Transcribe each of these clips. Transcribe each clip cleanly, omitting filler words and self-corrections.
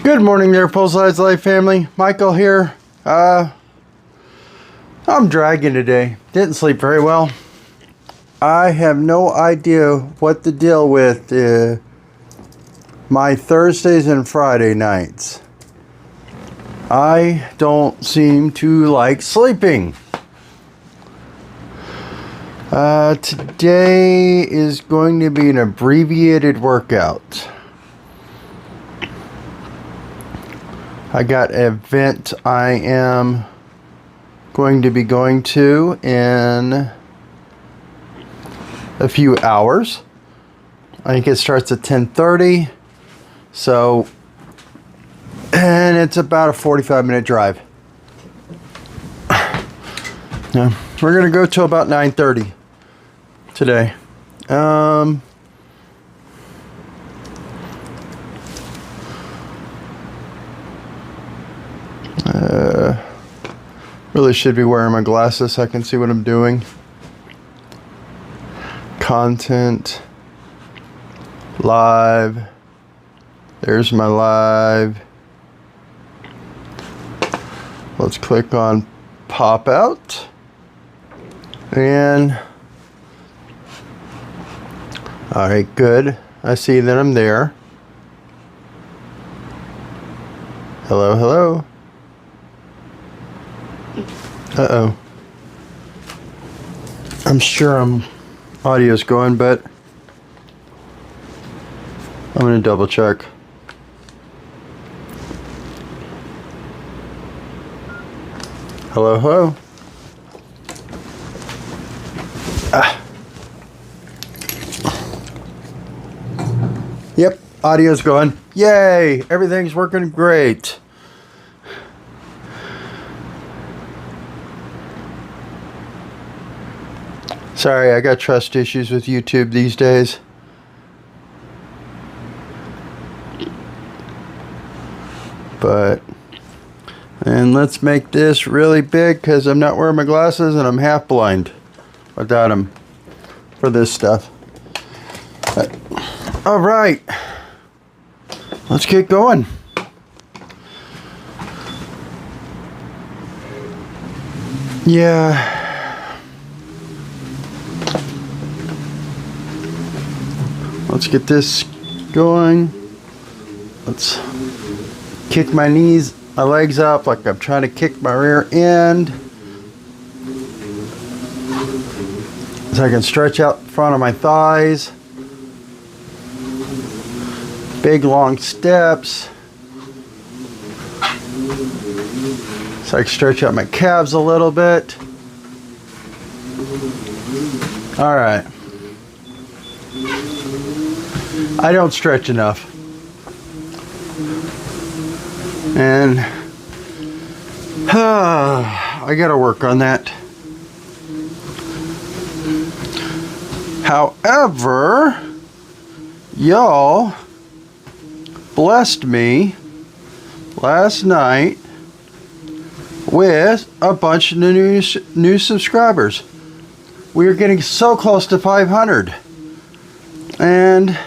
Good morning there, Full Size Life family. Michael here. I'm dragging today. Didn't sleep very well. I have no idea what to deal with my Thursdays and Friday nights. I don't seem to like sleeping. Today is going to be an abbreviated workout. I got an event I am going to be going to in a few hours. I think it starts at 10:30. So, and it's about a 45-minute drive. Yeah, we're going to go till about 9:30 today. Really should be wearing my glasses so I can see what I'm doing. Content. Live. There's my live. Let's click on pop out. And alright, good. I see that I'm there. Hello, hello. Uh-oh. I'm sure audio's going, but I'm going to double check. Hello, hello. Yep, audio's going. Yay! Everything's working great. Sorry, I got trust issues with YouTube these days. And let's make this really big because I'm not wearing my glasses and I'm half blind without them for this stuff. All right, let's get going. Yeah. Let's get this going. Let's kick my legs up like I'm trying to kick my rear end. So I can stretch out the front of my thighs. Big long steps. So I can stretch out my calves a little bit. All right. I don't stretch enough. And I gotta work on that. However, y'all blessed me last night with a bunch of new subscribers. We are getting so close to 500. And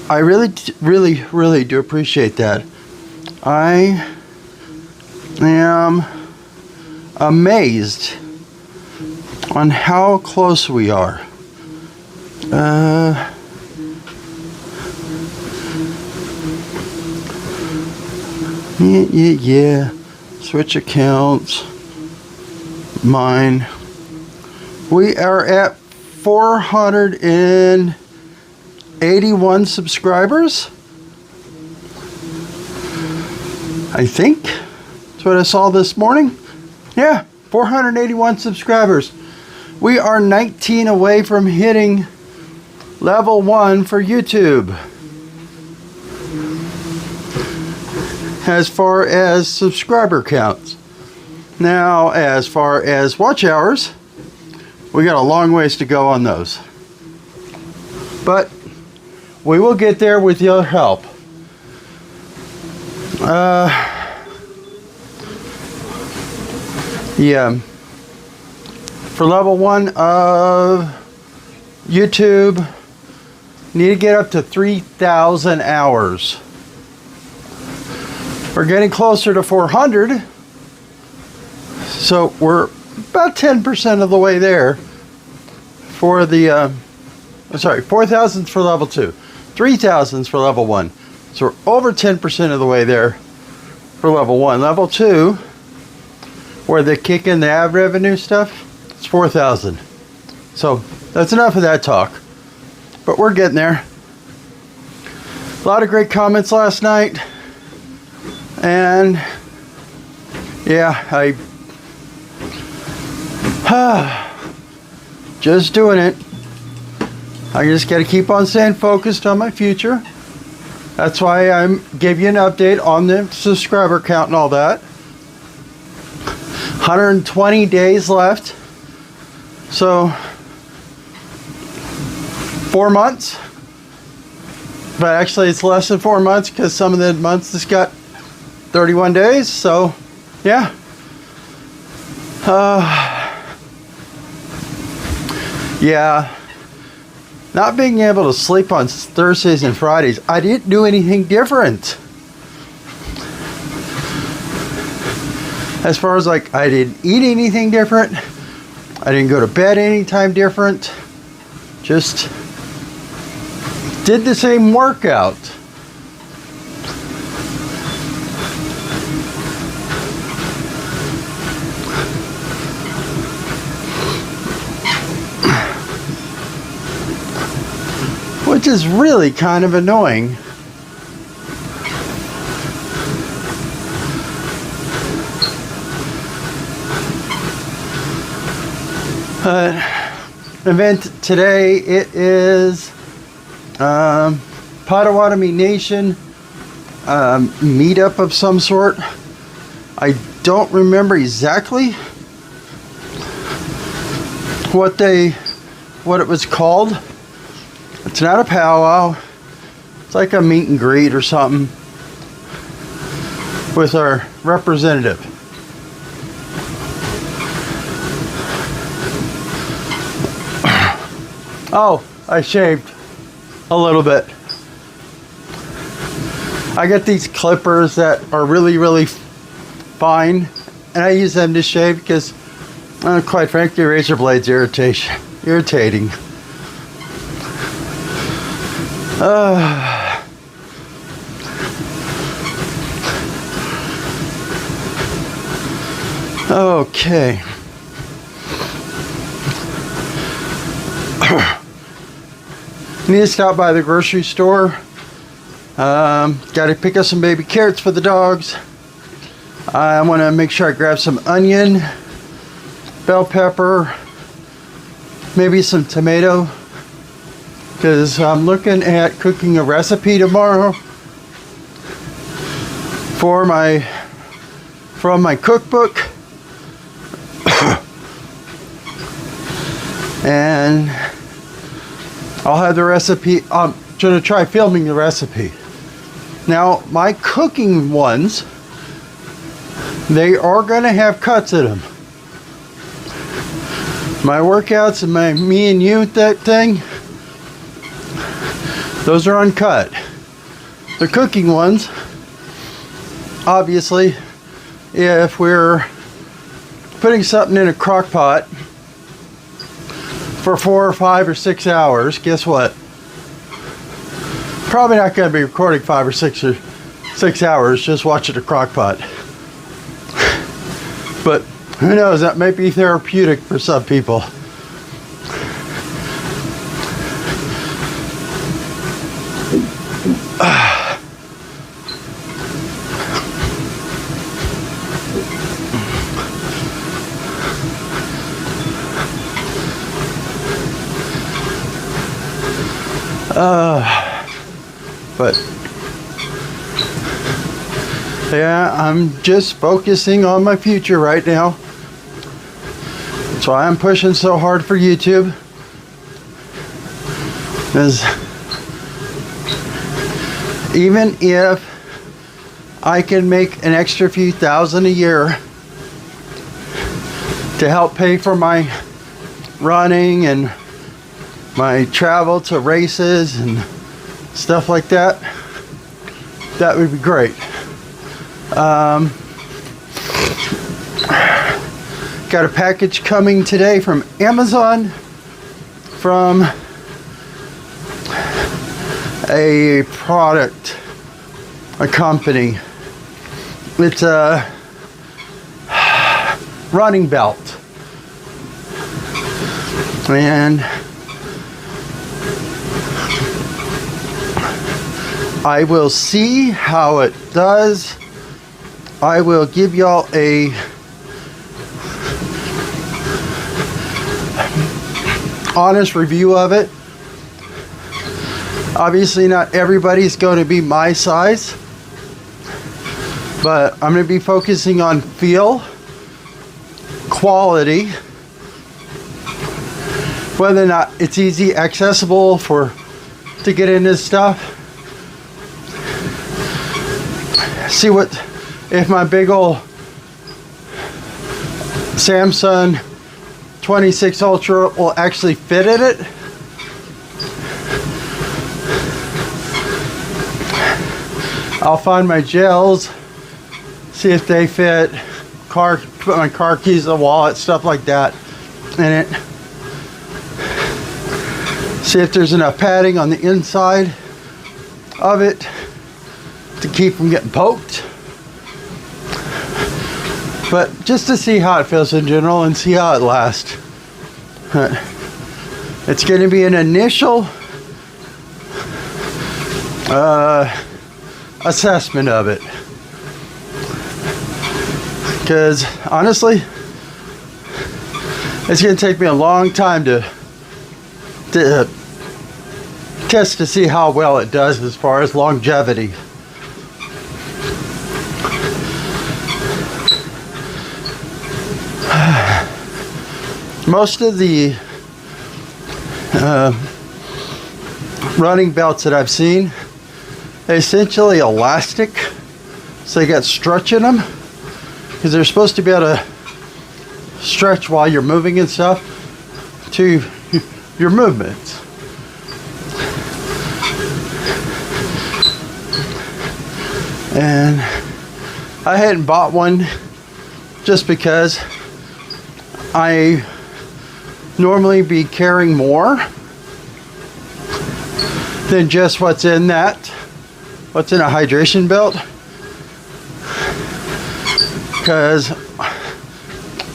I really do appreciate that. I am amazed on how close we are. Yeah. Switch accounts. Mine. We are at 481 subscribers. I think that's what I saw this morning. Yeah, 481 subscribers. We are 19 away from hitting level 1 for YouTube. As far as subscriber counts. Now, as far as watch hours, we got a long ways to go on those. But we will get there with your help. Yeah. For level 1 of YouTube, need to get up to 3,000 hours. We're getting closer to 400. So we're about 10% of the way there for the, 4,000 for level 2, 3,000 for level 1. So we're over 10% of the way there for level 1. Level 2, where they kick in the ad revenue stuff, it's 4,000. So that's enough of that talk. But we're getting there. A lot of great comments last night. And yeah, just doing it. I just got to keep on staying focused on my future. That's why I gave you an update on the subscriber count and all that. 120 days left. So 4 months. But actually it's less than 4 months because some of the months just got 31 days. So yeah. Yeah. Not being able to sleep on Thursdays and Fridays, I didn't do anything different. As far as like, I didn't eat anything different. I didn't go to bed anytime different. Just did the same workout. Which is really kind of annoying. Event today, it is Potawatomi Nation meetup of some sort. I don't remember exactly what it was called. It's not a powwow. It's like a meet and greet or something with our representative. Oh, I shaved a little bit. I get these clippers that are really, really fine, and I use them to shave because, quite frankly, razor blades irritating. Okay. Need to stop by the grocery store. Got to pick up some baby carrots for the dogs. I want to make sure I grab some onion, bell pepper, maybe some tomato, because I'm looking at cooking a recipe tomorrow from my cookbook. And I'll have the recipe. I'm going to try filming the recipe. Now, my cooking ones, they are going to have cuts in them. My workouts and my me and you that thing, those are uncut. The cooking ones, obviously, if we're putting something in a crock pot for 4 or 5 or 6 hours, guess what? Probably not going to be recording 5 or 6 hours just watching a crock pot. But who knows, that might be therapeutic for some people. But yeah, I'm just focusing on my future right now. That's why I'm pushing so hard for YouTube. Because even if I can make an extra few thousand a year to help pay for my running and my travel to races and stuff like that, that would be great. Got a package coming today from Amazon from a product, a company. It's a running belt. And I will see how it does. I will give y'all a honest review of it. Obviously not everybody's going to be my size, but I'm going to be focusing on feel, quality, whether or not it's easy accessible to get into stuff. See what if my big old Samsung 26 Ultra will actually fit in it. I'll find my gels, see if they fit, put my car keys, the wallet, stuff like that in it. See if there's enough padding on the inside of it to keep from getting poked. But just to see how it feels in general and see how it lasts. It's going to be an initial assessment of it. Because honestly, it's going to take me a long time to test to see how well it does as far as longevity. Most of the running belts that I've seen, they're essentially elastic, so they got stretch in them because they're supposed to be able to stretch while you're moving and stuff to your movements. And I hadn't bought one just because I normally be carrying more than just what's in a hydration belt, because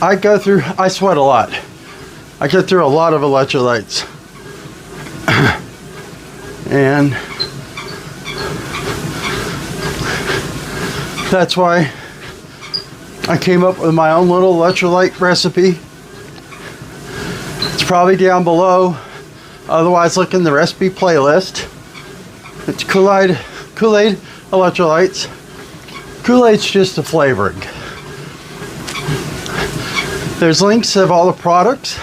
I sweat a lot. I get through a lot of electrolytes. And that's why I came up with my own little electrolyte recipe. It's probably down below. Otherwise, look in the recipe playlist. It's Kool-Aid electrolytes. Kool-Aid's just a flavoring. There's links of all the products.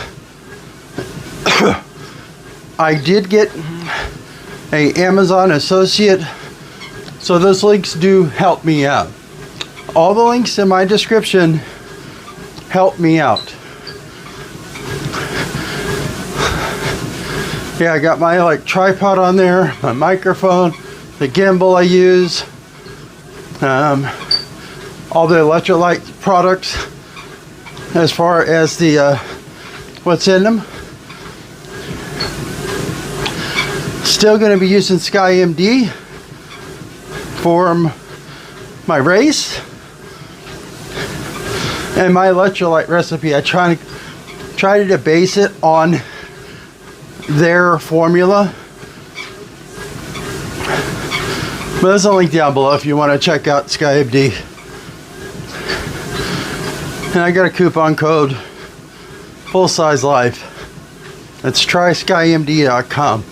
I did get a Amazon associate, so those links do help me out. All the links in my description help me out. Yeah, I got my tripod on there, my microphone, the gimbal I use, all the electrolyte products as far as the what's in them. Still going to be using SkyMD for my race. And my electrolyte recipe, I tried to base it on their formula. But there's a link down below if you want to check out SkyMD. And I got a coupon code, Full Size Life. That's tryskymd.com.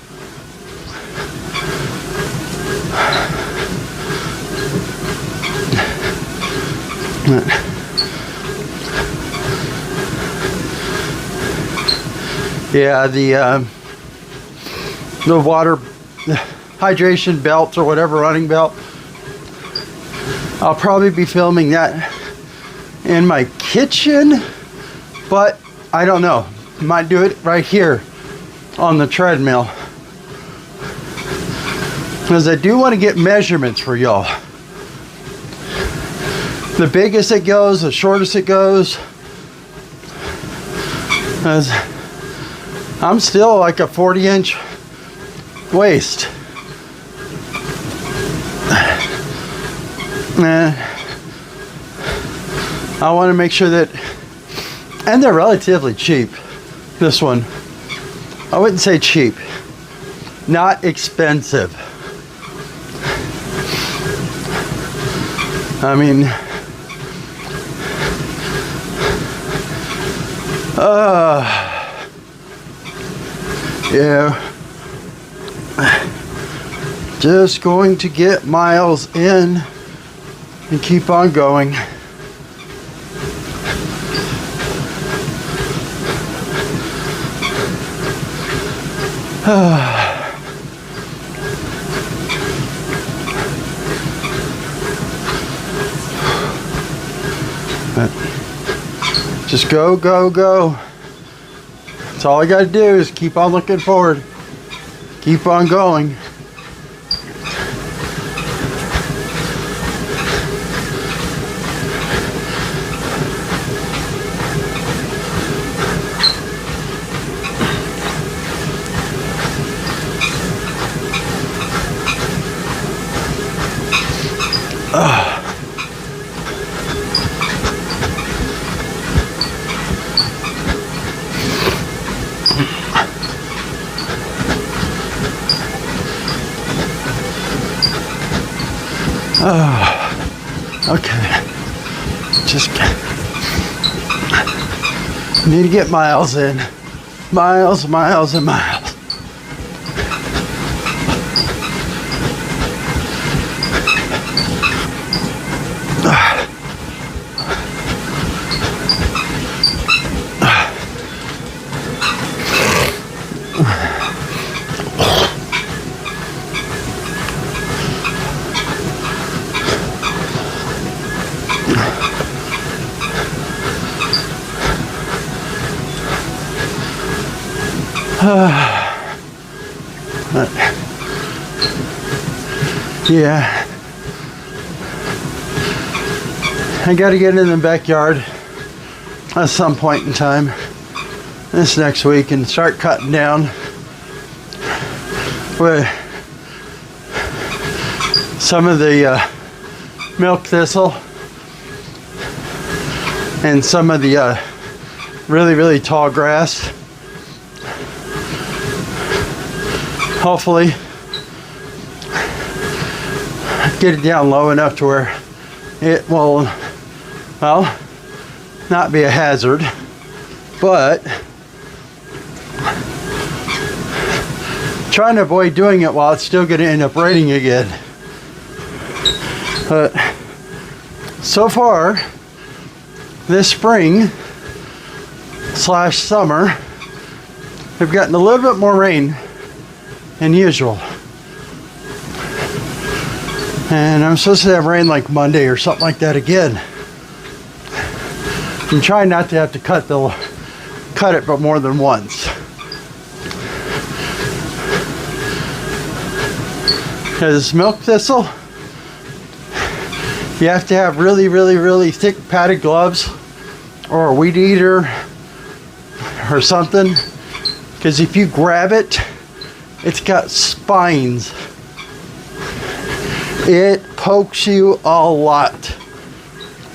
Yeah, the water hydration belt or whatever, running belt, I'll probably be filming that in my kitchen, but I don't know. Might do it right here on the treadmill, because I do want to get measurements for y'all. The biggest it goes, the shortest it goes. As I'm still like a 40-inch waist. And I want to make sure that, and they're relatively cheap. This one, I wouldn't say cheap, not expensive. I mean, yeah, just going to get miles in and keep on going. Just go, go, go. That's all I got to do is keep on looking forward. Keep on going. Okay. Just need to get miles in. Miles, miles, and miles. Yeah, I got to get in the backyard at some point in time this next week and start cutting down with some of the milk thistle and some of the really, really tall grass. Hopefully get it down low enough to where it will, well, not be a hazard, but trying to avoid doing it while it's still going to end up raining again. But so far this spring slash summer, we've gotten a little bit more rain than usual. And I'm supposed to have rain like Monday or something like that again. I'm trying not to have to cut it but more than once. Because milk thistle, you have to have really, really, really thick padded gloves or a weed eater or something. Because if you grab it, it's got spines. It pokes you a lot.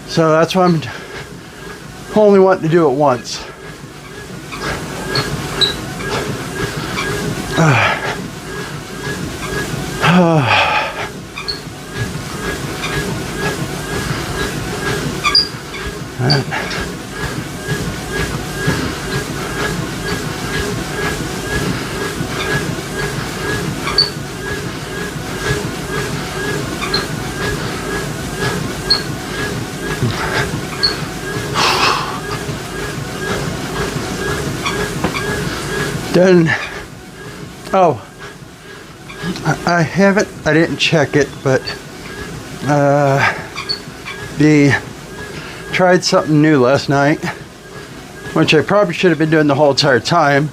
So that's why I'm only wanting to do it once. Done. Oh, I didn't check it, but tried something new last night, which I probably should have been doing the whole entire time.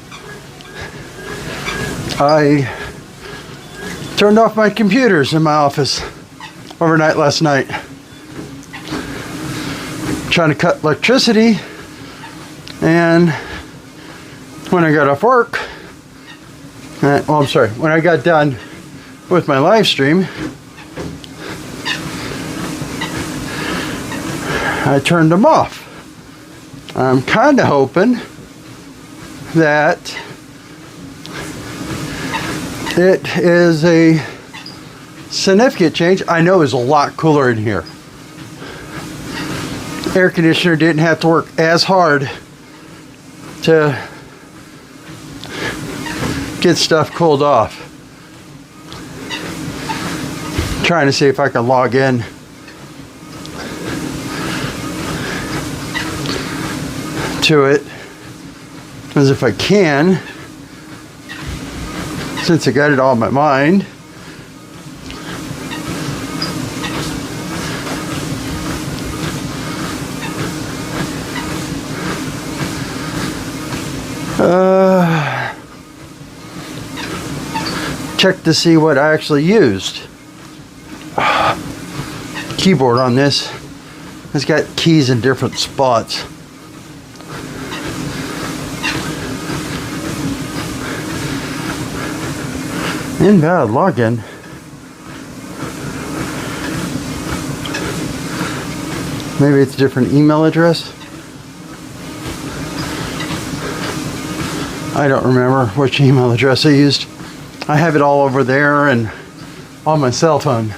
I turned off my computers in my office overnight last night. trying to cut electricity, and when I got off work, when I got done with my live stream, I turned them off. I'm kind of hoping that it is a significant change. I know it's a lot cooler in here. Air conditioner didn't have to work as hard to get stuff cooled off. Trying to see if I can log in to it, as if I can, since I got it all in my mind. Check to see what I actually used. Keyboard on this, it's got keys in different spots. Invalid login. Maybe it's a different email address. I don't remember which email address I used. I have it all over there and on my cell phone.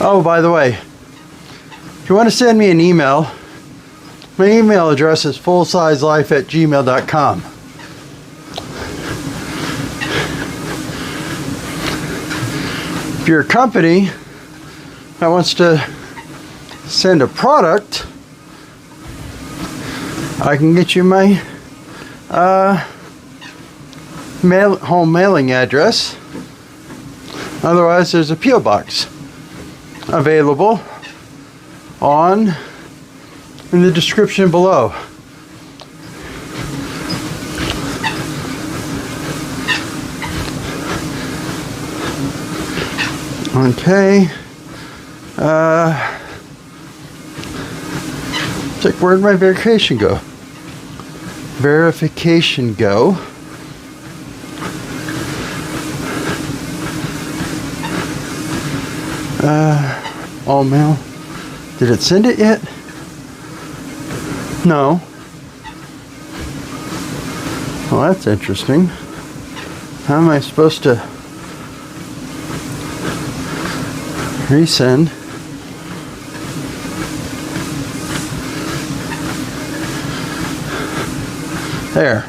Oh, by the way, if you want to send me an email, my email address is fullsizelife@gmail.com. If you're a company that wants to send a product, I can get you my home mailing address. Otherwise, there's a P.O. box available in the description below. Okay. It's like, where'd my verification go? Verification go. All mail. Did it send it yet? No. Well, that's interesting. How am I supposed to resend? There.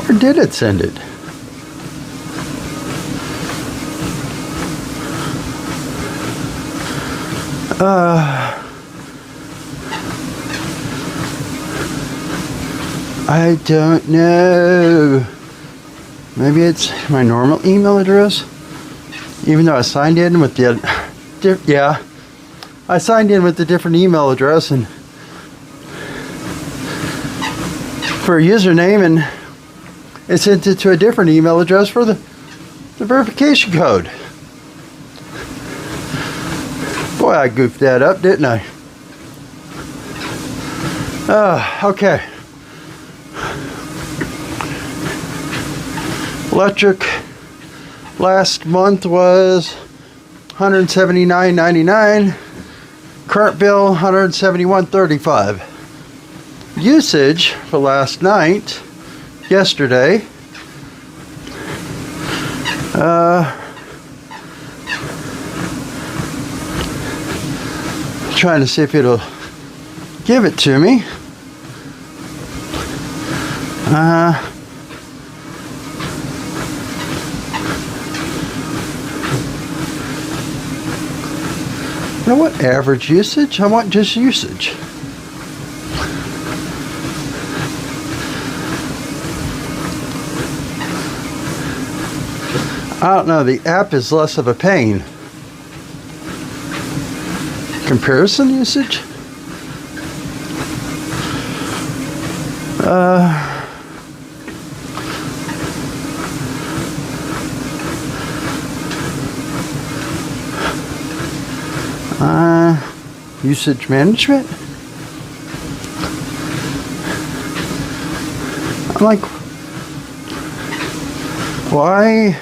Where did it send it? I don't know. Maybe it's my normal email address. Even though I signed in with the I signed in with a different email address and for a username, and it sent it to a different email address for the verification code. Boy, I goofed that up, didn't I? Okay. Electric last month was $179.99. Current bill $171.35. Usage for last night, yesterday, trying to see if it'll give it to me. You know what? Average usage? I want just usage. I don't know. The app is less of a pain. Comparison usage? Usage management? I'm like, why?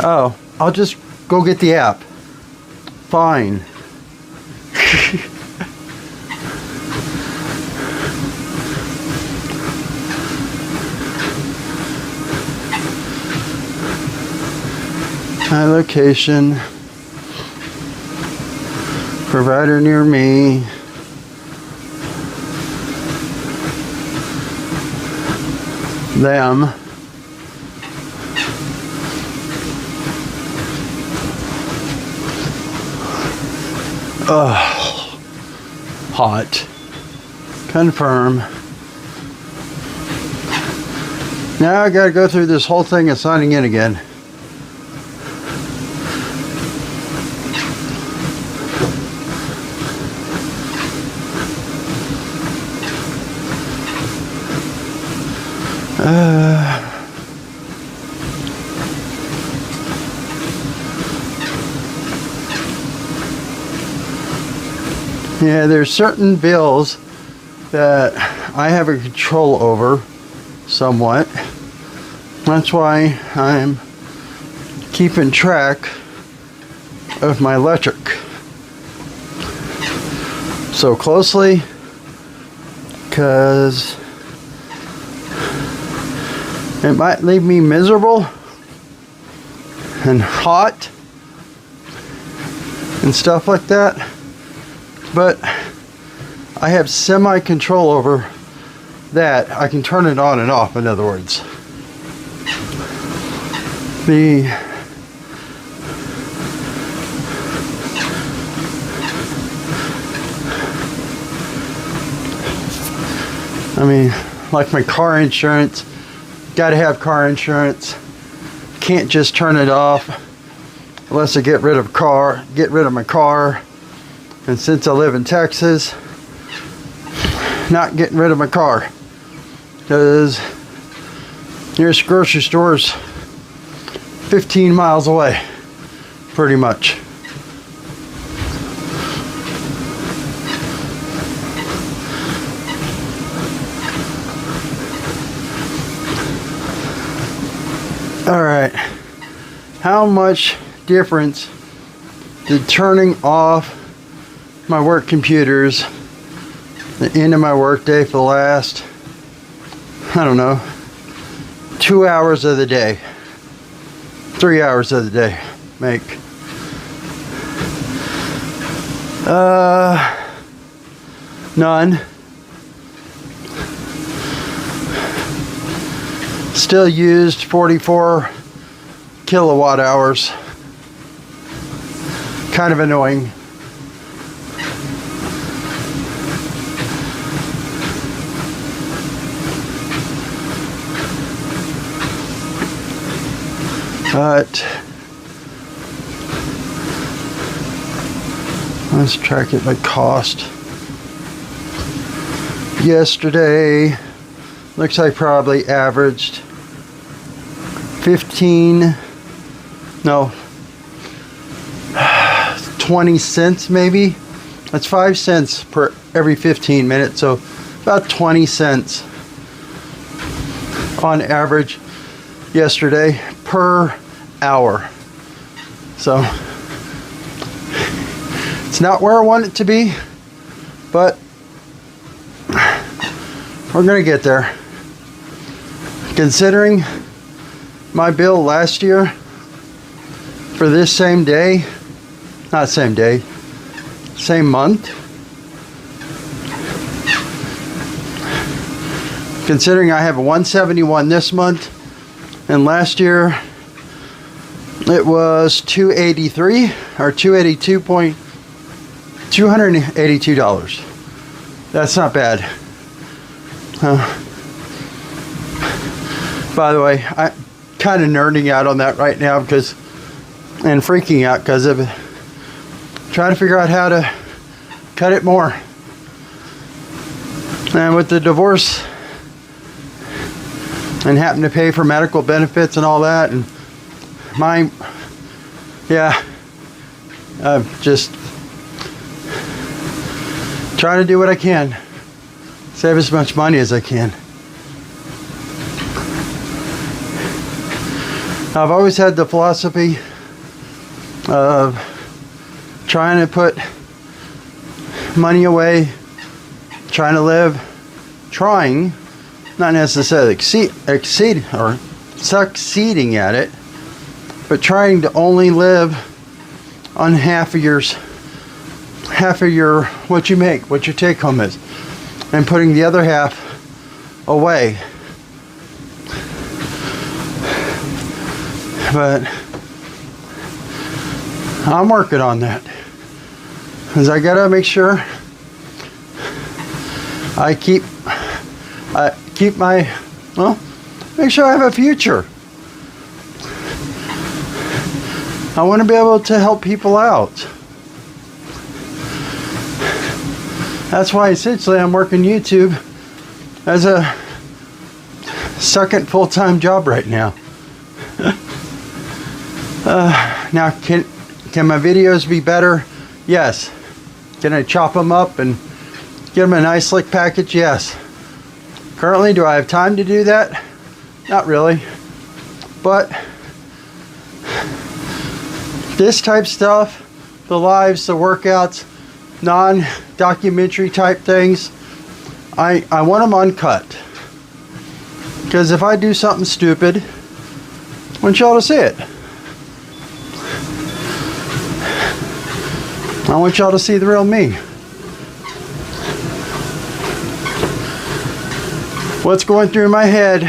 Oh, I'll just go get the app. Fine. My location, provider near me, them, hot, confirm. Now I gotta go through this whole thing of signing in again. Yeah, there's certain bills that I have a control over somewhat. That's why I'm keeping track of my electric so closely, because it might leave me miserable and hot and stuff like that. But I have semi-control over that. I can turn it on and off, in other words. I mean, like my car insurance, gotta have car insurance. Can't just turn it off unless I get rid of my car. And since I live in Texas, not getting rid of my car, because nearest grocery store is 15 miles away, pretty much. All right, how much difference did turning off my work computers, the end of my work day for the last, I don't know, 2 hours of the day, 3 hours of the day make? None. Still used 44 kilowatt hours. Kind of annoying. But let's track it by cost. Yesterday, looks like probably averaged 20 cents maybe. That's 5 cents per every 15 minutes, so about 20 cents on average yesterday per hour. So it's not where I want it to be, but we're gonna get there. Considering my bill last year for this same day, not same day, same month, considering I have a 171 this month, and last year it was 283 or $282. That's not bad. By the way, I'm kind of nerding out on that right now because and freaking out because of it. Trying to figure out how to cut it more. And with the divorce and having to pay for medical benefits and all that, and I'm just trying to do what I can. Save as much money as I can. I've always had the philosophy of trying to put money away, trying to live, not necessarily exceed or succeeding at it, but trying to only live on half of your what you make, what your take home is, and putting the other half away. But I'm working on that, because I gotta make sure I make sure I have a future. I want to be able to help people out. That's why essentially I'm working YouTube as a second full-time job right now. Now, can my videos be better? Yes. Can I chop them up and get them a nice slick package? Yes. Currently, do I have time to do that? Not really. But this type stuff, the lives, the workouts, non-documentary type things, I want them uncut. Because if I do something stupid, I want y'all to see it. I want y'all to see the real me. What's going through my head.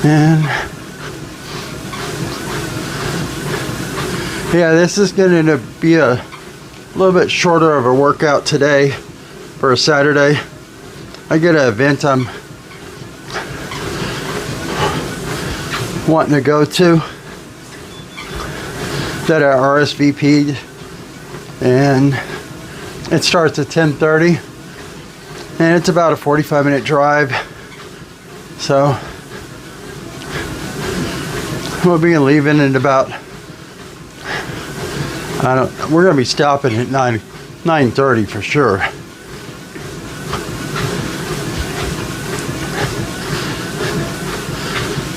And yeah, this is going to be a little bit shorter of a workout today for a Saturday. I get an event I'm wanting to go to that I RSVP'd, and it starts at 10:30, and it's about a 45-minute drive, so we'll be leaving at about, we're gonna be stopping at 9:30 for sure.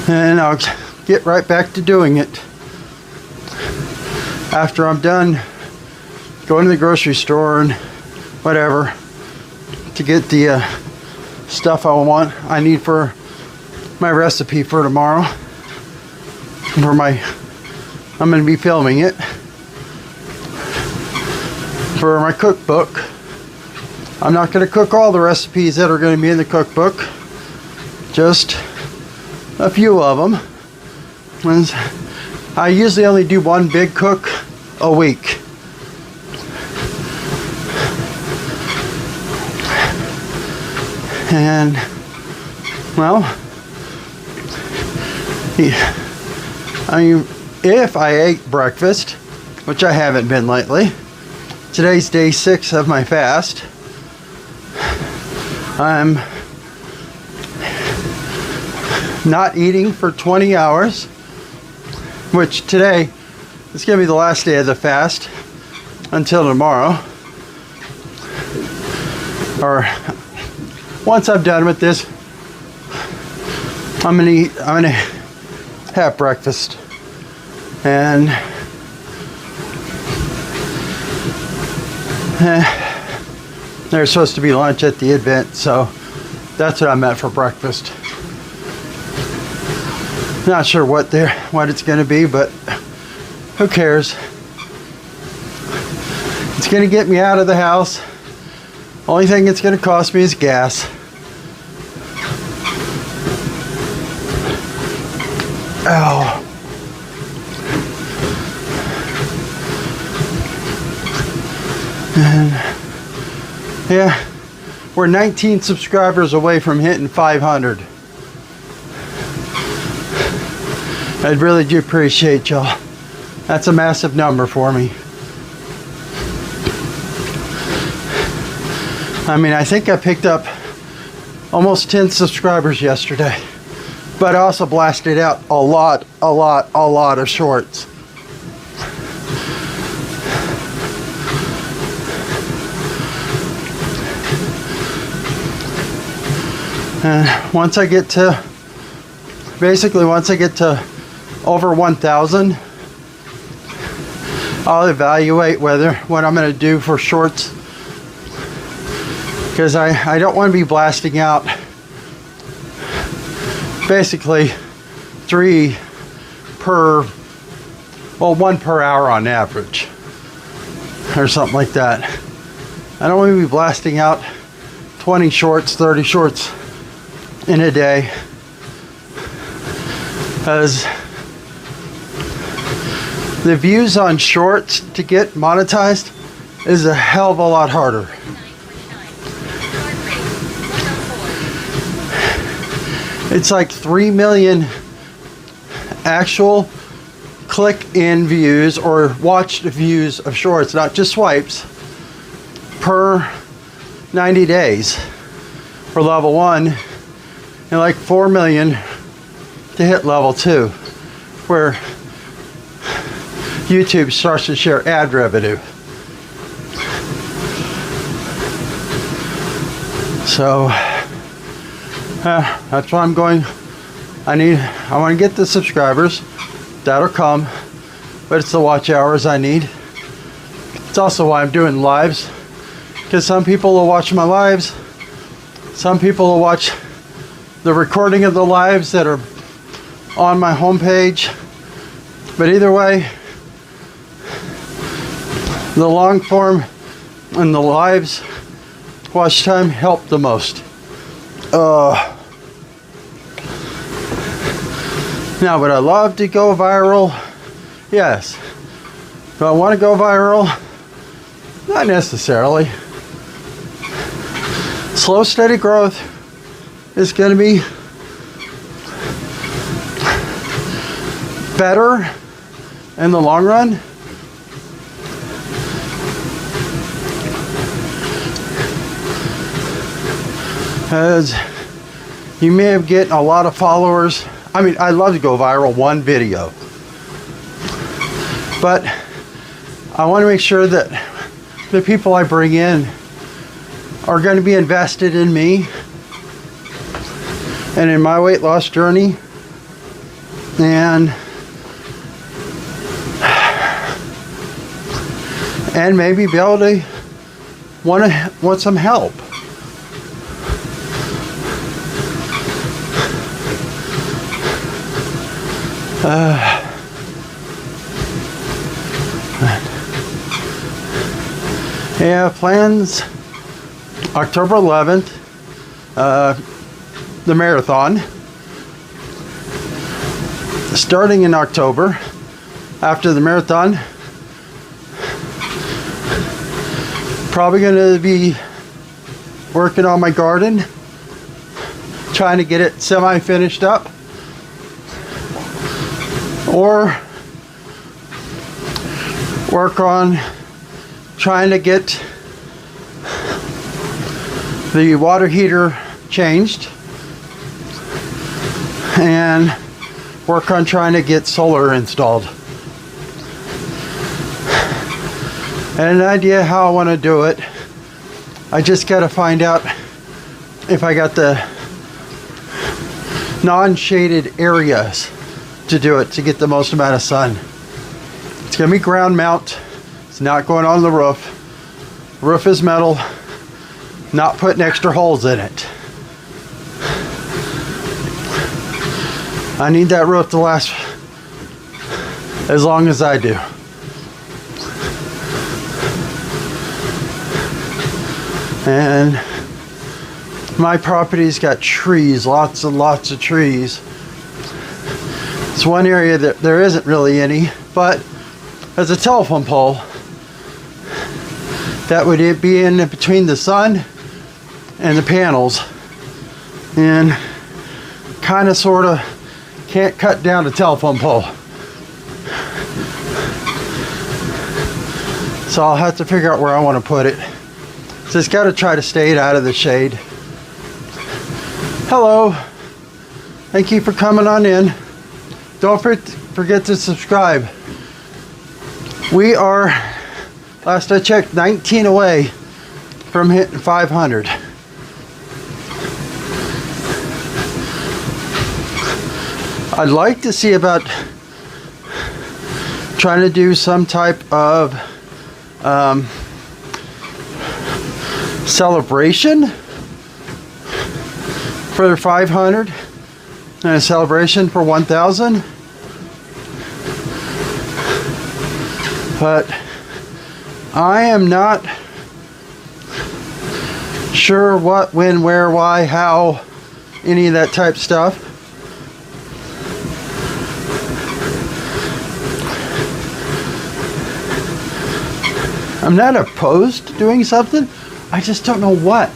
And I'll get right back to doing it after I'm done going to the grocery store and whatever to get the stuff I need for my recipe for tomorrow. I'm going to be filming it for my cookbook. I'm not going to cook all the recipes that are going to be in the cookbook, just a few of them. I usually only do one big cook a week. And well, I mean, if I ate breakfast, which I haven't been lately, today's day 6 of my fast. I'm not eating for 20 hours, which today is going to be the last day of the fast until tomorrow. Or once I'm done with this, I'm gonna have breakfast, and there's supposed to be lunch at the event, so that's what I'm at for breakfast. Not sure what it's going to be, but who cares? It's going to get me out of the house. Only thing it's going to cost me is gas. Ow. And yeah, we're 19 subscribers away from hitting 500. I really do appreciate y'all. That's a massive number for me. I mean, I think I picked up almost 10 subscribers yesterday, but I also blasted out a lot of shorts. And once I get to over 1,000, I'll evaluate what I'm going to do for shorts, because I don't want to be blasting out basically 1 per hour on average or something like that. I don't want to be blasting out 20 shorts, 30 shorts in a day, because the views on shorts to get monetized is a hell of a lot harder. It's like 3 million actual click-in views or watched views of shorts, not just swipes, per 90 days for level 1, and like 4 million to hit level 2, where YouTube starts to share ad revenue. So that's why I'm going. I want to get the subscribers. That'll come, but it's the watch hours I need. It's also why I'm doing lives, because some people will watch my lives. Some people will watch the recording of the lives that are on my homepage. But either way, the long form and the lives watch time help the most. Now, would I love to go viral? Yes. Do I want to go viral? Not necessarily. Slow, steady growth is going to be better in the long run. As you may have gotten a lot of followers. I mean, I love to go viral one video, but I want to make sure that the people I bring in are going to be invested in me and in my weight loss journey, and maybe be able to want some help. Yeah, plans October 11th, the marathon, starting in October. After the marathon, probably going to be working on my garden, trying to get it semi-finished up, or work on trying to get the water heater changed, and work on trying to get solar installed. And an idea how I want to do it. I just got to find out if I got the non-shaded areas to do it to get the most amount of sun. It's going to be ground mount. It's not going on the roof. Roof is metal. Not putting extra holes in it. I need that roof to last as long as I do. And my property's got trees, lots and lots of trees. It's one area that there isn't really any, but there's a telephone pole that would be in between the sun and the panels, and kind of sort of can't cut down a telephone pole. So I'll have to figure out where I want to put it. So it's got to try to stay out of the shade. Hello. Thank you for coming on in. Don't forget to subscribe. We are, last I checked, 19 away from hitting 500. I'd like to see about trying to do some type of celebration for 500 and a celebration for 1,000. But I am not sure what, when, where, why, how, any of that type stuff. I'm not opposed to doing something. I just don't know what.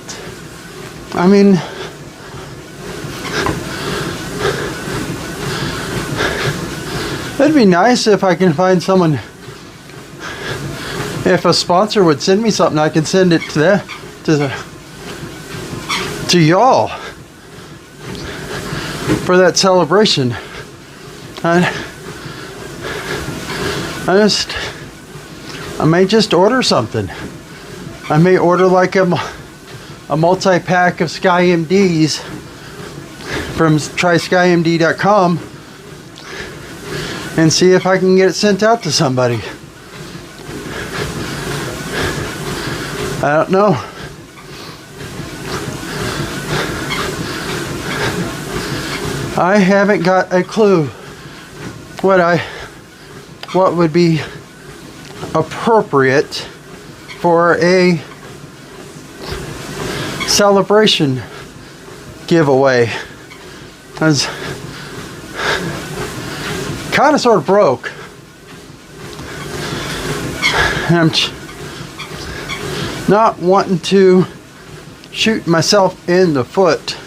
I mean, it'd be nice if I can find someone. If a sponsor would send me something, I can send it to y'all for that celebration. I may just order something. I may order like a multi-pack of SkyMDs from tryskyMD.com and see if I can get it sent out to somebody. I don't know. I haven't got a clue what would be appropriate for a celebration giveaway. I was kind of sort of broke. And I'm not wanting to shoot myself in the foot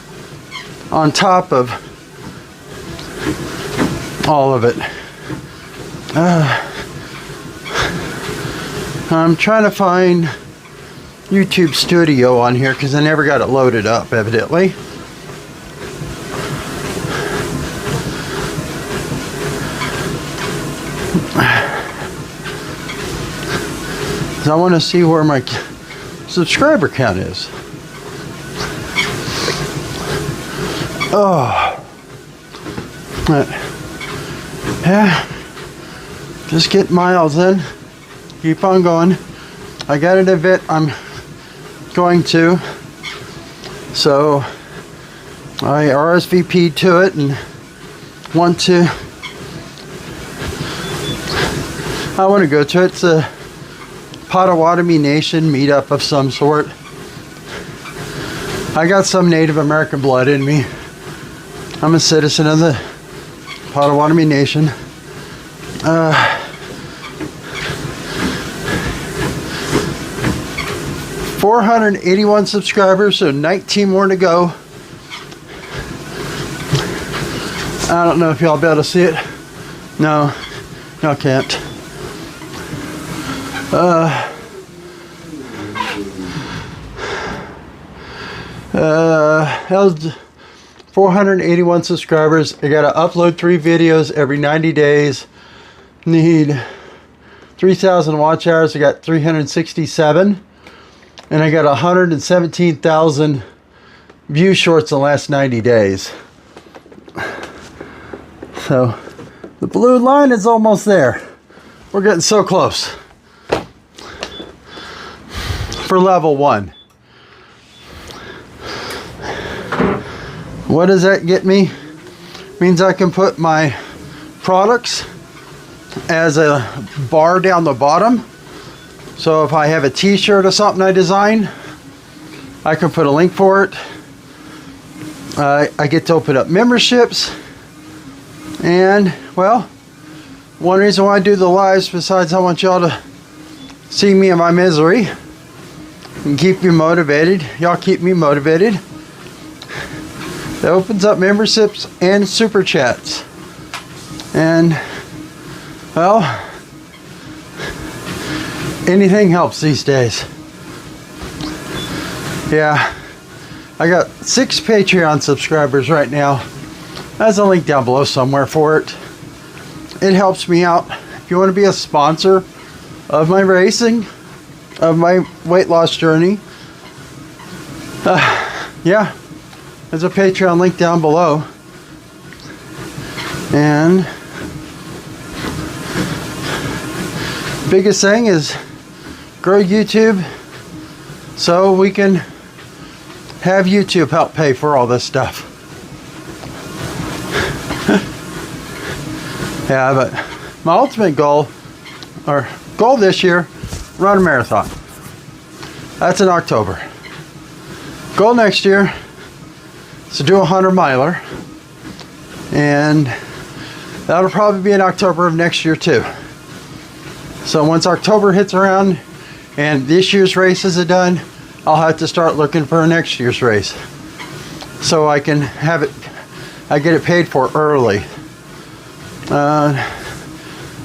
on top of all of it. I'm trying to find YouTube Studio on here because I never got it loaded up, evidently. I want to see where my subscriber count is. Oh, but yeah, just get miles in. Keep on going. I got an event I'm going to, so I RSVP'd to it and I want to go to it. It's a Potawatomi Nation meetup of some sort. I got some Native American blood in me. I'm a citizen of the Potawatomi Nation. 481 subscribers, so 19 more to go. I don't know if y'all be able to see it. No, y'all can't. Held 481 subscribers. I gotta upload 3 videos every 90 days. Need 3,000 watch hours. I got 367. And I got 117,000 view shorts in the last 90 days. So the blue line is almost there. We're getting so close. For level 1. What does that get me? Means I can put my products as a bar down the bottom. So if I have a t-shirt or something I design, I can put a link for it. I get to open up memberships. And, well, one reason why I do the lives, besides I want y'all to see me in my misery and keep you motivated. Y'all keep me motivated. It opens up memberships and super chats. And, well, anything helps these days. Yeah, I got 6 Patreon subscribers right now. There's a link down below somewhere for it. It helps me out. If you want to be a sponsor of my racing, of my weight loss journey, yeah, there's a Patreon link down below. And biggest thing is grow YouTube so we can have YouTube help pay for all this stuff. Yeah, but my ultimate goal, or goal this year, run a marathon. That's in October. Goal next year is to do a 100-miler, and that'll probably be in October of next year too. So once October hits around and this year's races are done, I'll have to start looking for next year's race so I can have it, I get it paid for early.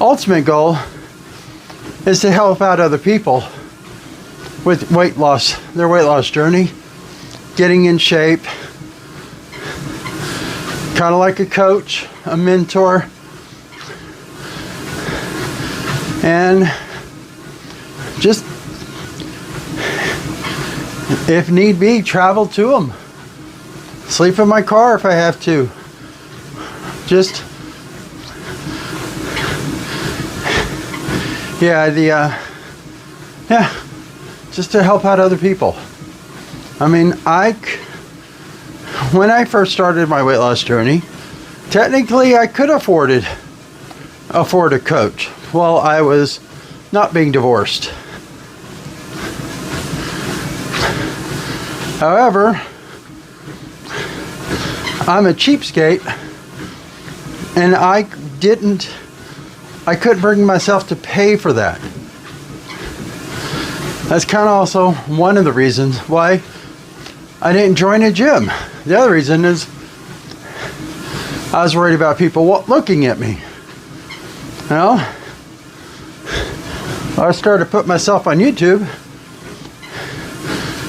Ultimate goal is to help out other people with weight loss, their weight loss journey, getting in shape, kind of like a coach, a mentor, and just, if need be, travel to them. Sleep in my car if I have to. Just, yeah, just to help out other people. I mean, when I first started my weight loss journey, technically I could afford a coach while I was not being divorced. However, I'm a cheapskate, and I couldn't bring myself to pay for that. That's kind of also one of the reasons why I didn't join a gym. The other reason is I was worried about people looking at me. You know, I started to put myself on YouTube.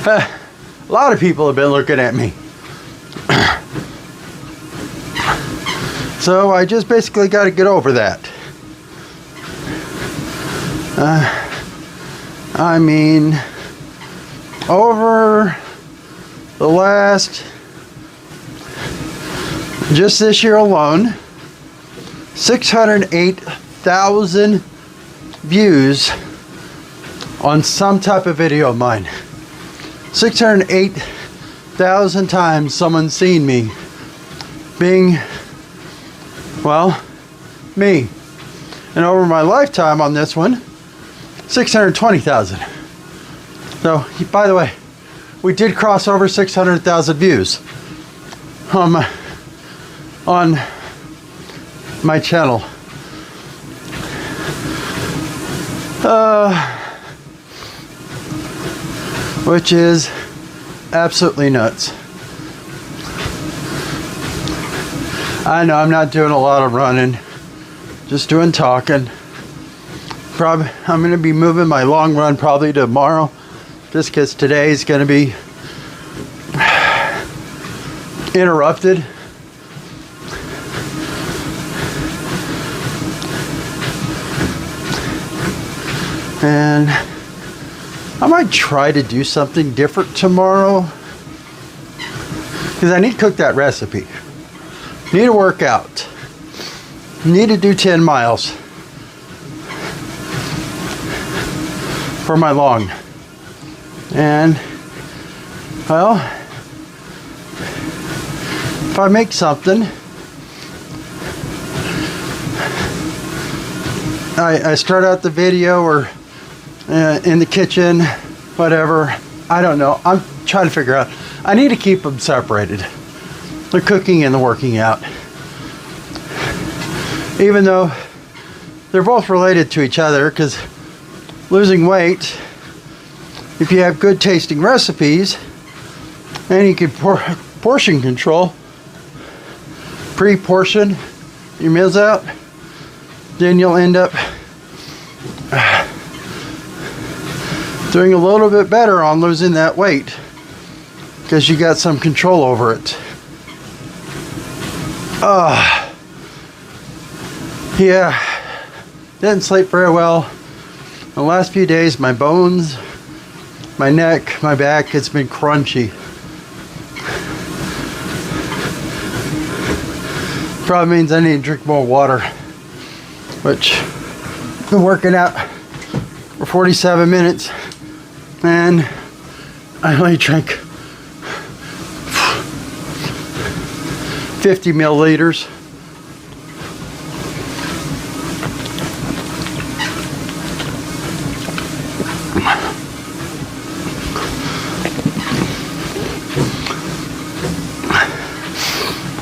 A lot of people have been looking at me. So I just basically got to get over that. I mean, over the last, just this year alone, 608,000 views on some type of video of mine. 608,000 times someone's seen me being, well, me. And over my lifetime on this one, 620,000. So, by the way, we did cross over 600,000 views on my channel. Which is absolutely nuts. I know I'm not doing a lot of running, just doing talking. Probably I'm going to be moving my long run probably tomorrow, just because today's going to be interrupted. And I might try to do something different tomorrow, because I need to cook that recipe. Need to work out. Need to do 10 miles for my long. And, well, if I make something, I start out the video or in the kitchen, whatever. I don't know. I'm trying to figure out. I need to keep them separated. The cooking and the working out. Even though they're both related to each other, because losing weight, if you have good tasting recipes and you can portion control, pre-portion your meals out, then you'll end up doing a little bit better on losing that weight because you got some control over it. Yeah, didn't sleep very well. The last few days, my bones, my neck, my back, it's been crunchy. Probably means I need to drink more water, which I've been working out for 47 minutes and I only drank 50 milliliters.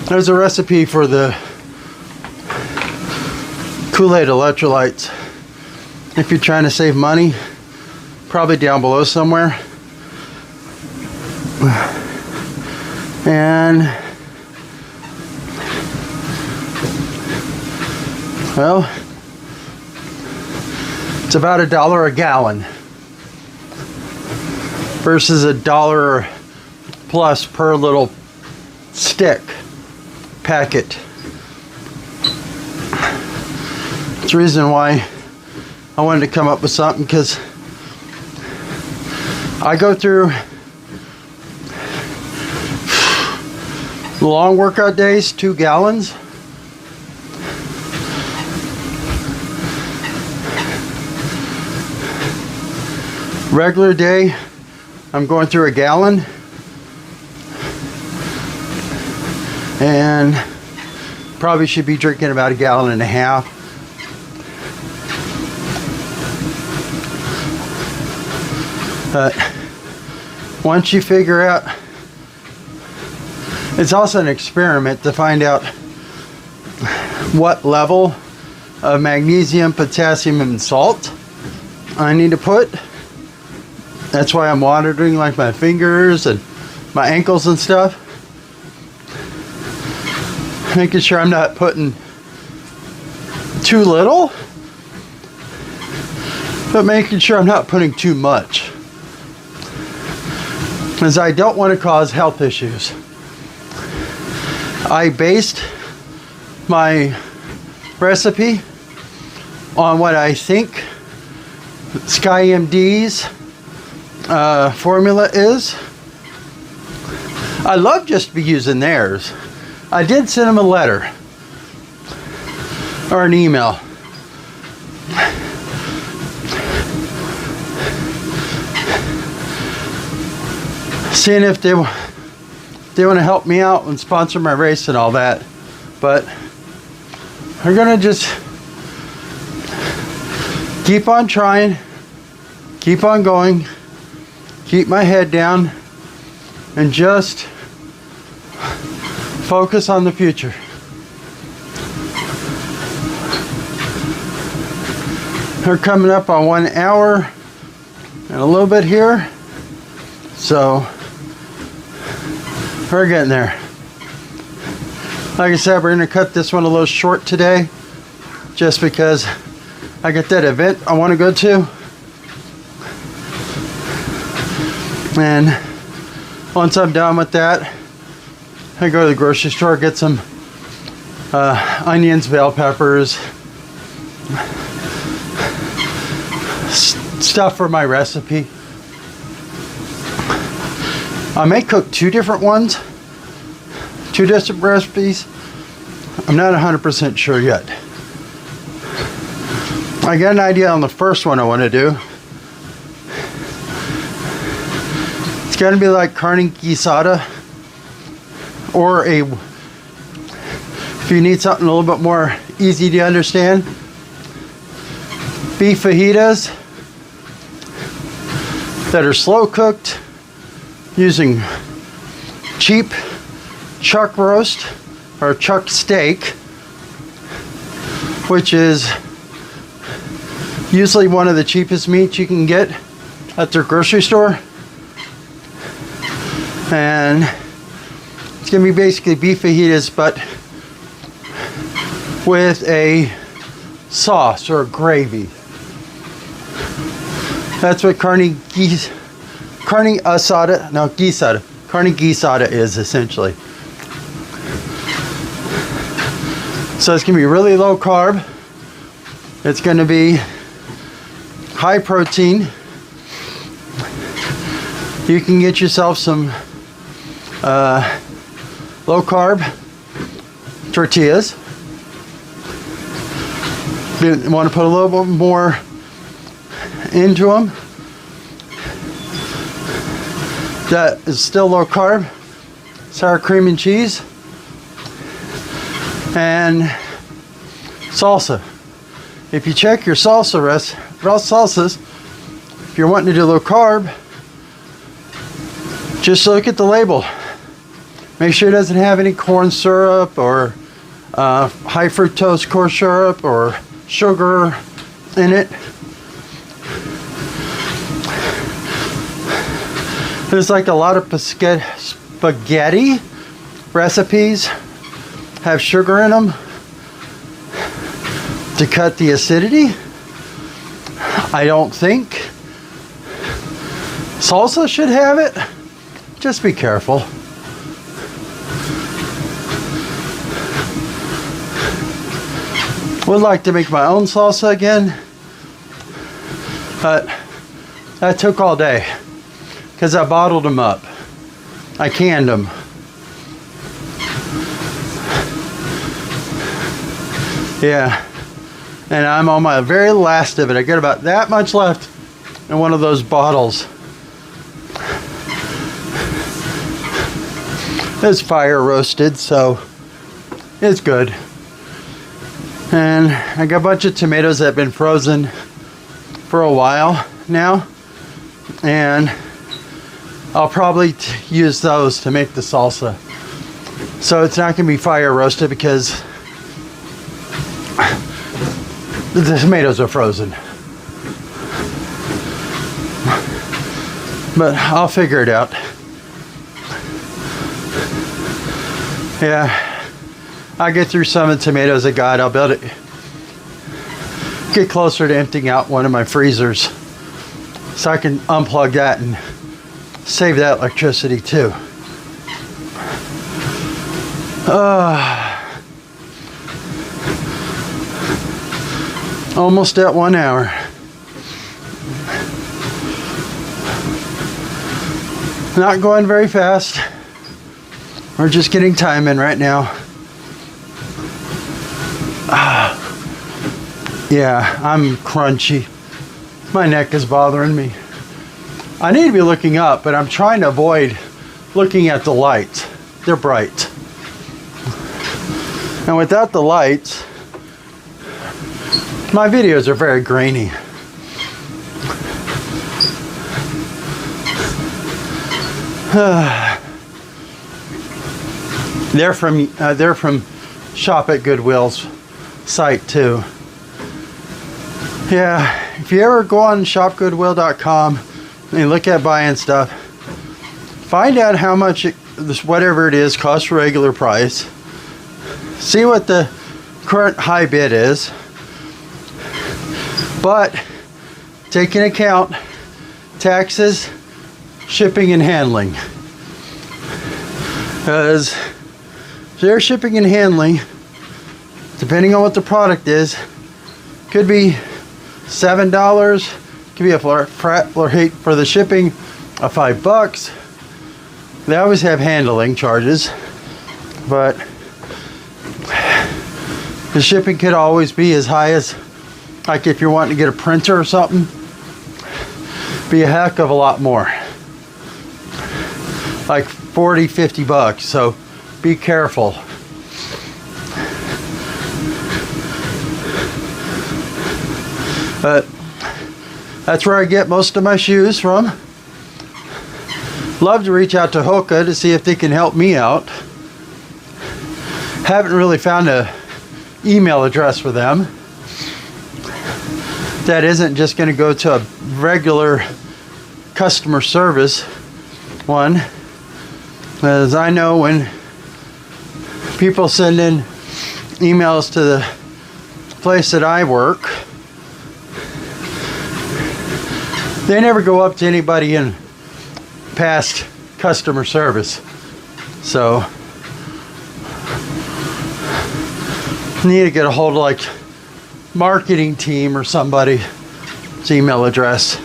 There's a recipe for the Kool-Aid electrolytes. If you're trying to save money, probably down below somewhere. And well, it's about $1 a gallon versus $1 plus per little stick packet. It's the reason why I wanted to come up with something, because I go through long workout days, 2 gallons. Regular day, I'm going through 1 gallon. And probably should be drinking about 1.5 gallons. But once you figure out, it's also an experiment to find out what level of magnesium, potassium, and salt I need to put. That's why I'm monitoring like my fingers and my ankles and stuff. Making sure I'm not putting too little, but making sure I'm not putting too much, because I don't want to cause health issues. I based my recipe on what I think SkyMD's formula is. I love just be using theirs. I did send them a letter or an email. Seeing if they want to help me out and sponsor my race and all that. But we're going to just keep on trying, keep on going, keep my head down, and just focus on the future. We're coming up on 1 hour and a little bit here, so we're getting there. Like I said, we're going to cut this one a little short today, just because I got that event I want to go to. And once I'm done with that, I go to the grocery store, get some onions, bell peppers, stuff for my recipe. I may cook 2 different ones, 2 different recipes. I'm not 100% sure yet. I got an idea on the first one I want to do. It's going to be like carne guisada, or if you need something a little bit more easy to understand, beef fajitas that are slow cooked using cheap chuck roast or chuck steak, which is usually one of the cheapest meats you can get at their grocery store. And it's going to be basically beef fajitas, but with a sauce or gravy. That's what carne asada is essentially. So it's gonna be really low carb. It's gonna be high protein. You can get yourself some low carb tortillas. You want to put a little bit more into them. That is still low carb. Sour cream and cheese. And salsa. If you check your salsas, if you're wanting to do low carb, just look at the label. Make sure it doesn't have any corn syrup or high fructose corn syrup or sugar in it. There's like a lot of spaghetti recipes have sugar in them to cut the acidity. I don't think salsa should have it. Just be careful. Would like to make my own salsa again, but that took all day because I bottled them up. I canned them. Yeah, and I'm on my very last of it. I got about that much left in one of those bottles. It's fire roasted, so it's good. And I got a bunch of tomatoes that have been frozen for a while now, and I'll probably use those to make the salsa. So it's not going to be fire roasted because the tomatoes are frozen. But I'll figure it out. Yeah, I'll get through some of the tomatoes I got. I'll be able to get closer to emptying out one of my freezers so I can unplug that and save that electricity too. Almost at 1 hour. Not going very fast. We're just getting time in right now. Yeah, I'm crunchy. My neck is bothering me. I need to be looking up, but I'm trying to avoid looking at the lights. They're bright. And without the lights, my videos are very grainy. They're from Shop at Goodwill's site too. Yeah, if you ever go on shopgoodwill.com and look at buying stuff, find out how much whatever it is costs regular price. See what the current high bid is, but take into account taxes, shipping and handling, because their shipping and handling, depending on what the product is, could be $7, could be a flat rate for the shipping of $5. They always have handling charges, but the shipping could always be as high as, like if you're wanting to get a printer or something, be a heck of a lot more, like $40-50. So be careful. But that's where I get most of my shoes from. Love to reach out to Hoka to see if they can help me out. Haven't really found a email address for them that isn't just going to go to a regular customer service one, as I know when people send in emails to place that I work, they never go up to anybody in past customer service. So need to get a hold of like marketing team or somebody's email address,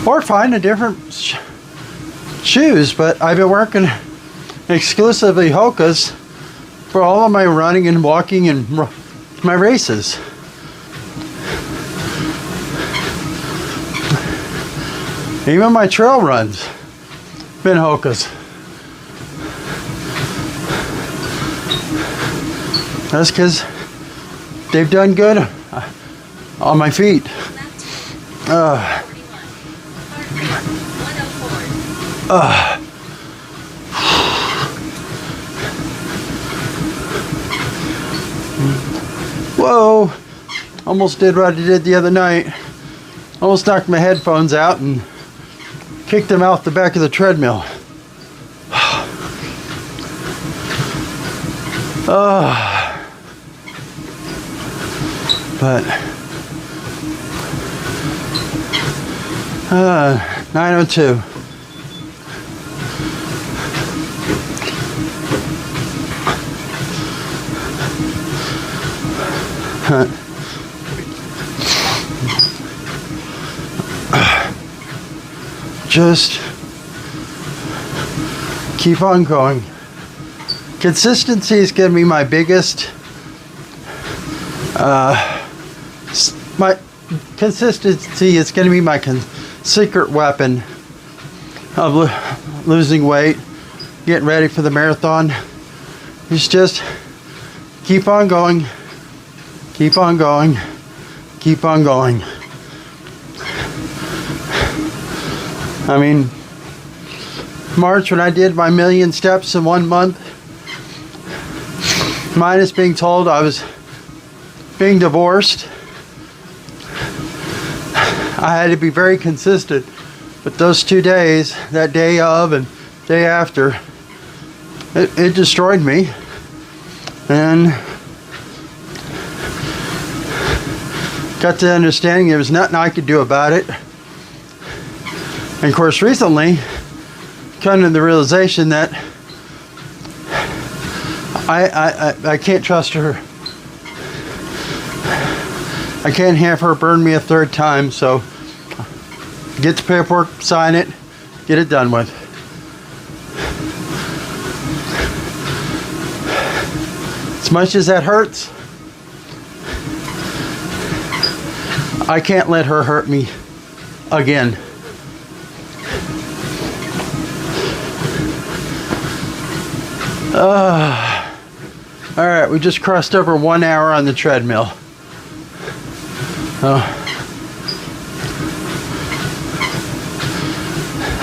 or find a different shoes. But I've been working exclusively Hoka's for all of my running and walking and my races. Even my trail runs been Hoka's. That's because they've done good on my feet. Whoa! Almost did what I did the other night. Almost knocked my headphones out and kicked them out the back of the treadmill. But 9:02. Just keep on going. Consistency is going to be my biggest consistency is going to be my secret weapon of losing weight, getting ready for the marathon. It's just keep on going, keep on going, keep on going. I mean, March, when I did my 1,000,000 steps in 1 month, minus being told I was being divorced, I had to be very consistent. But those 2 days, that day of and day after, it destroyed me. And got to understanding there was nothing I could do about it. And of course, recently, come to the realization that I can't trust her. I can't have her burn me a third time, so get the paperwork, sign it, get it done with. As much as that hurts, I can't let her hurt me again. All right, we just crossed over 1 hour on the treadmill.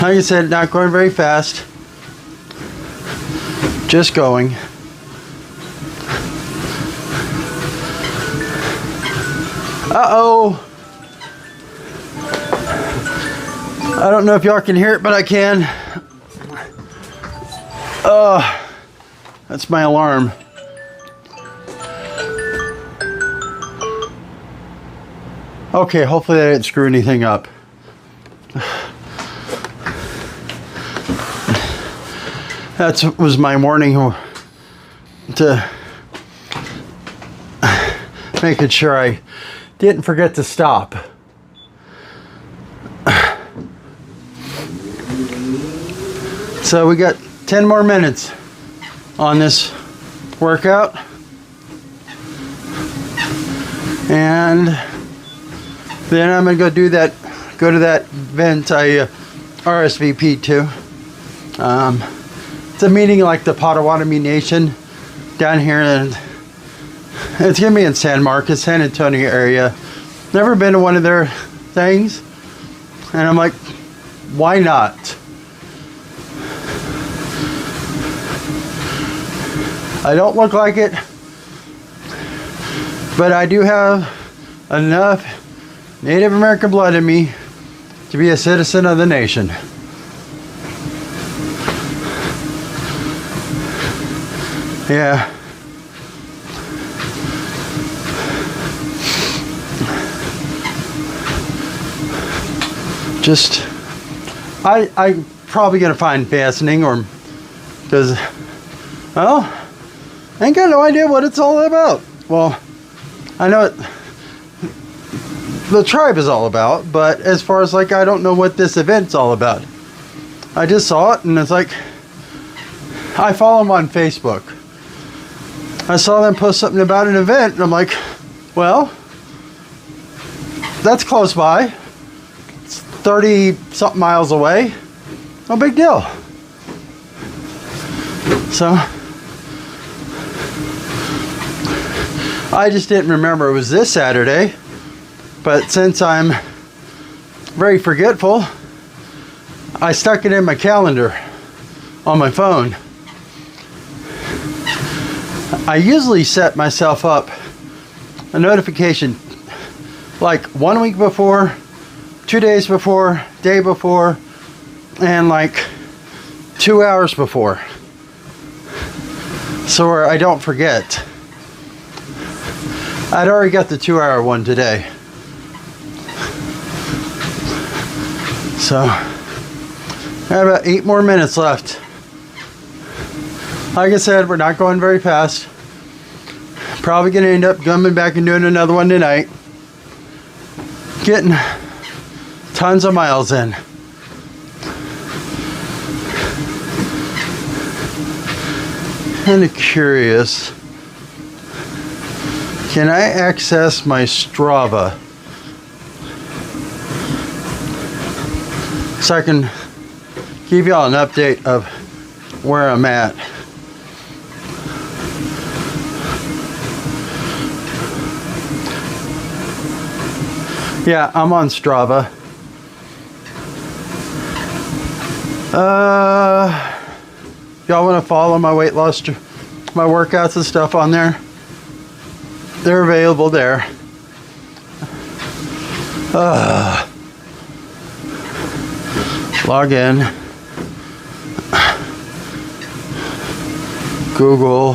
Like I said, not going very fast. Just going. Uh-oh. I don't know if y'all can hear it, but I can. That's my alarm. Okay, hopefully that didn't screw anything up. That was my warning to making sure I didn't forget to stop. So we got 10 more minutes on this workout, and then I'm gonna go to that event I RSVP'd to. It's a meeting like the Potawatomi Nation down here, and it's gonna be in San Marcos, San Antonio area. Never been to one of their things, and I'm like, why not? I don't look like it, but I do have enough Native American blood in me to be a citizen of the nation. Yeah. just, I'm probably going to find fascinating, or because, well, I ain't got no idea what it's all about. Well, I know it, the tribe is all about, but as far as like, I don't know what this event's all about. I just saw it and it's like, I follow them on Facebook. I saw them post something about an event and I'm like, well, that's close by. It's 30 something miles away. No big deal. So I just didn't remember it was this Saturday. But since I'm very forgetful, I stuck it in my calendar on my phone. I usually set myself up a notification like 1 week before, 2 days before, day before, and like 2 hours before. So where I don't forget. I'd already got the 2-hour one today. So, I have about 8 more minutes left. Like I said, we're not going very fast. Probably going to end up coming back and doing another one tonight. Getting tons of miles in. Kind of curious. Can I access my Strava? So I can give y'all an update of where I'm at. Yeah, I'm on Strava. Y'all want to follow my weight loss, my workouts and stuff on there? They're available there. Log in. Google.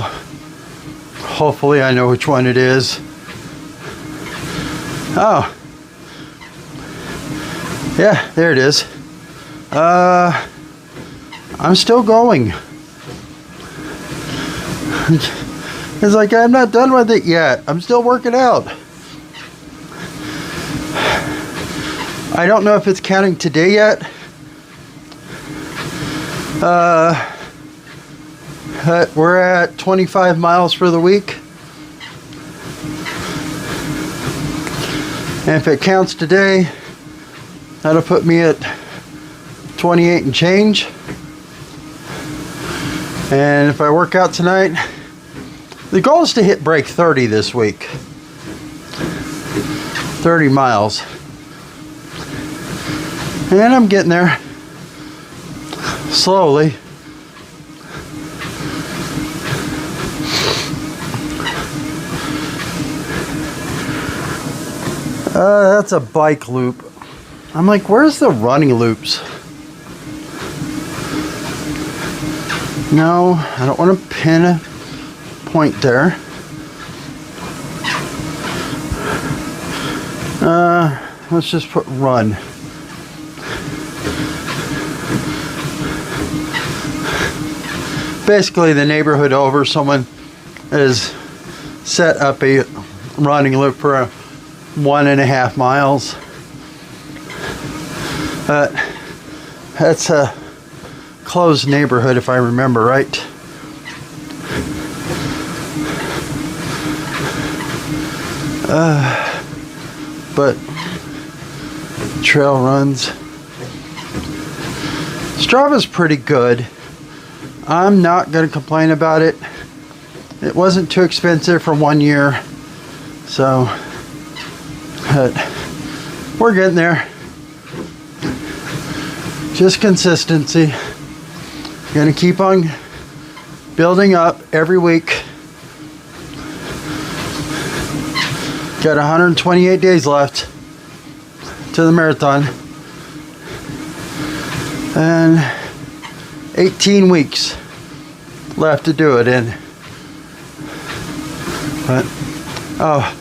Hopefully I know which one it is. Oh. Yeah, there it is. I'm still going. It's like I'm not done with it yet. I'm still working out. I don't know if it's counting today yet. We're at 25 miles for the week. And if it counts today, that'll put me at 28 and change. And if I work out tonight, the goal is to hit break 30 this week. 30 miles. And I'm getting there. Slowly. That's a bike loop. I'm like, where's the running loops? No, I don't want to pin a point there. Let's just put run. Basically, the neighborhood over, someone has set up a running loop for 1.5 miles. That's a closed neighborhood, if I remember right. But trail runs. Strava's pretty good. I'm not going to complain about it. It wasn't too expensive for 1 year. So, but we're getting there. Just consistency. Gonna keep on building up every week. Got 128 days left to the marathon. And 18 weeks left to do it in. But, oh,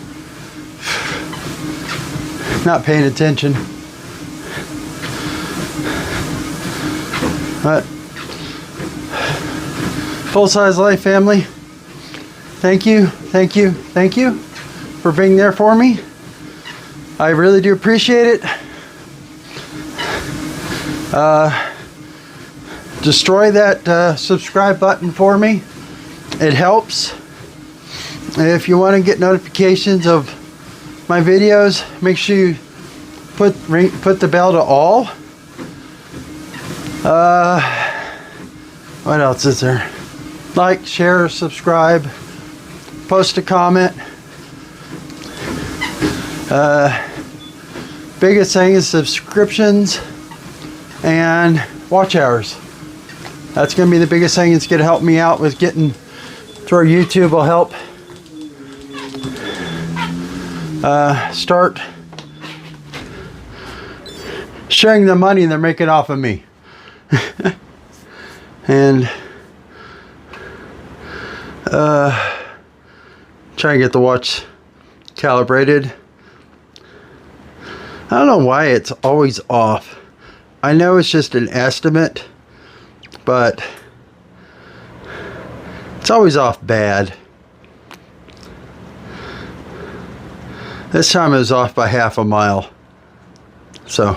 not paying attention. But Full Size Life family, thank you for being there for me. I really do appreciate it. Destroy that subscribe button for me. It helps. If you want to get notifications of my videos, make sure you put the bell to all. What else is there? Like, share, subscribe, post a comment. Biggest thing is subscriptions and watch hours. That's going to be the biggest thing. It's going to help me out with getting to where YouTube will help start sharing the money they're making off of me. And try and get the watch calibrated. I don't know why it's always off. I know it's just an estimate, but it's always off bad. This time it was off by half a mile. So,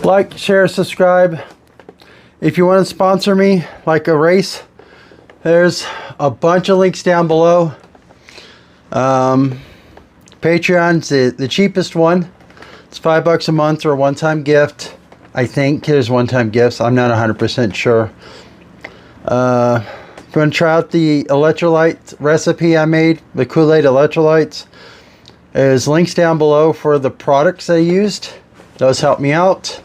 like, share, subscribe. If you want to sponsor me, like a race, there's a bunch of links down below. Patreon's the cheapest one. It's $5 a month or a one-time gift. I think there's one-time gifts. I'm not 100% sure. If you want to try out the electrolyte recipe I made, the Kool-Aid electrolytes, there's links down below for the products I used. Those help me out.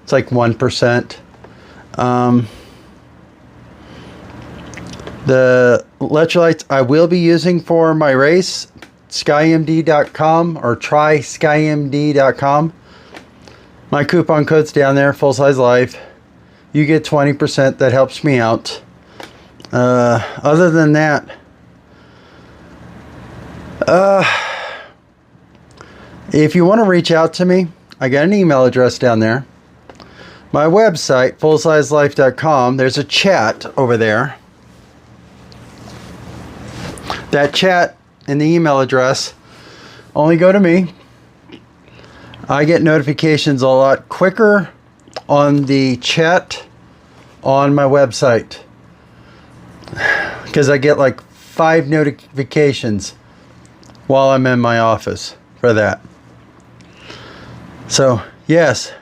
It's like 1%. The electrolytes I will be using for my race, skymd.com or tryskymd.com. My coupon code's down there, Full Size Life. You get 20%. That helps me out. Other than that, if you want to reach out to me, I got an email address down there. My website, fullsizelife.com, there's a chat over there. That chat and the email address only go to me. I get notifications a lot quicker on the chat on my website, because I get like 5 notifications while I'm in my office for that. So yes,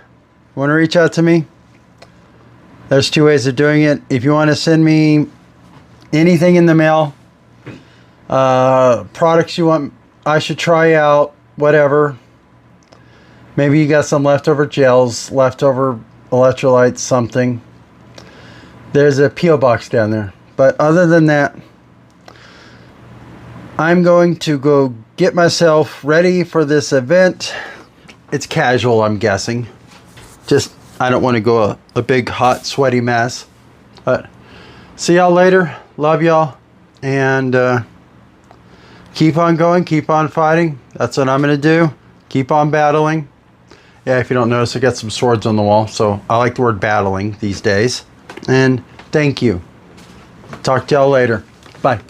want to reach out to me? There's 2 ways of doing it. If you want to send me anything in the mail, products you want I should try out, whatever. Maybe you got some leftover gels, leftover electrolytes, something. There's a P.O. box down there. But other than that, I'm going to go get myself ready for this event. It's casual, I'm guessing. Just, I don't want to go a big, hot, sweaty mess. But see y'all later. Love y'all. And keep on going. Keep on fighting. That's what I'm going to do. Keep on battling. Yeah, if you don't notice, I got some swords on the wall. So I like the word battling these days. And thank you. Talk to y'all later. Bye.